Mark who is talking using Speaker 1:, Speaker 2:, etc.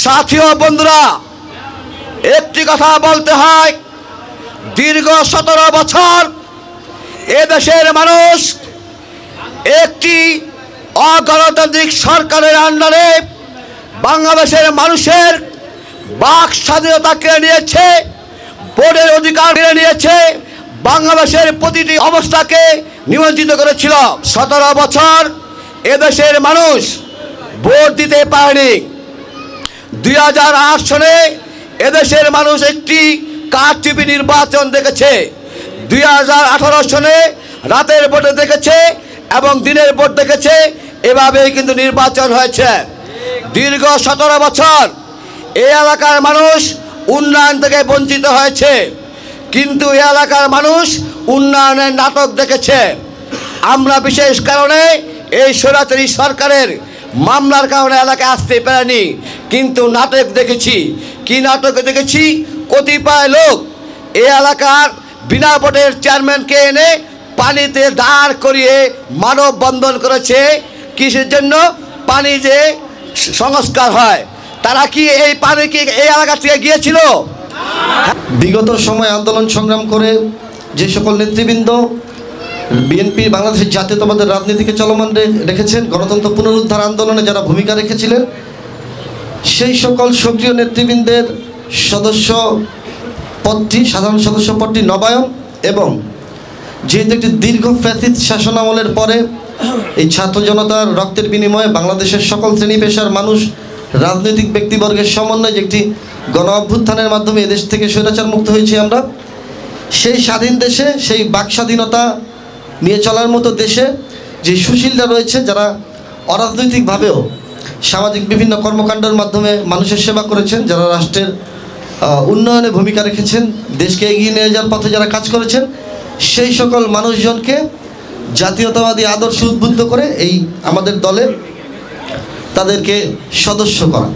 Speaker 1: সাথী ও বন্ধুরা, একটি কথা বলতে হয়, দীর্ঘ 17 বছর এদেশের মানুষ একটি অগণতান্ত্রিক সরকারের আন্ডারে বাংলাদেশের মানুষের বাক স্বাধীনতা কেড়ে নিয়েছে, ভোটের অধিকার কেড়ে নিয়েছে, বাংলাদেশের প্রতিটি অবস্থাকে নিমজ্জিত করেছিল। 17 বছর এদেশের মানুষ ভোট দিতে পারেনি। 2008 সনে এদেশের মানুষ একটি কারচুপি নির্বাচন দেখেছে। 2018 সনে রাতের ভোটে দেখেছে এবং দিনের ভোট দেখেছে। এভাবেই কিন্তু নির্বাচন হয়েছে। দীর্ঘ 17 বছর এই এলাকার মানুষ উন্নয়ন থেকে বঞ্চিত হয়েছে, কিন্তু এই এলাকার মানুষ উন্নয়নের নাটক দেখেছে। আমরা বিশেষ কারণে এই স্বৈরাচারী সরকারের মামলার কারণে এলাকায় আসতে পারেনি, কিন্তু নাটক দেখেছি। কি নাটক দেখেছি? কতিপয় লোক এই এলাকার বিনা ভোটের চেয়ারম্যানকে এনে পানিতে দাঁড় করিয়ে মানববন্ধন করেছে। কিসের জন্য? পানি যে সংস্কার হয়। তারা কি এই পানি কি এই এলাকা থেকে গিয়েছিল?
Speaker 2: বিগত সময় আন্দোলন সংগ্রাম করে যে সকল নেতৃবৃন্দ বিএনপি বাংলাদেশের জাতীয়তাবাদের রাজনীতিকে চলমান রেখেছেন, গণতন্ত্র পুনরুদ্ধার আন্দোলনে যারা ভূমিকা রেখেছিলেন, সেই সকল সক্রিয় নেতৃবৃন্দের সদস্য পদটি, সাধারণ সদস্য পদটি নবায়ন এবং যেহেতু একটি দীর্ঘ ফ্যাসিস্ট শাসনামলের পরে এই ছাত্র জনতার রক্তের বিনিময়ে বাংলাদেশের সকল শ্রেণী পেশার মানুষ, রাজনৈতিক ব্যক্তিবর্গের সমন্বয়ে একটি গণ অভ্যুত্থানের মাধ্যমে এদেশ থেকে স্বৈরাচার মুক্ত হয়েছি আমরা। সেই স্বাধীন দেশে, সেই বাক স্বাধীনতা নিয়ে চলার মতো দেশে যে সুশীলরা রয়েছে, যারা অরাজনৈতিকভাবেও সামাজিক বিভিন্ন কর্মকাণ্ডের মাধ্যমে মানুষের সেবা করেছেন, যারা রাষ্ট্রের উন্নয়নে ভূমিকা রেখেছেন, দেশকে এগিয়ে নিয়ে যাওয়ার পথে যারা কাজ করেছেন, সেই সকল মানুষজনকে জাতীয়তাবাদী আদর্শ উদ্বুদ্ধ করে এই আমাদের দলে তাদেরকে সদস্য করা।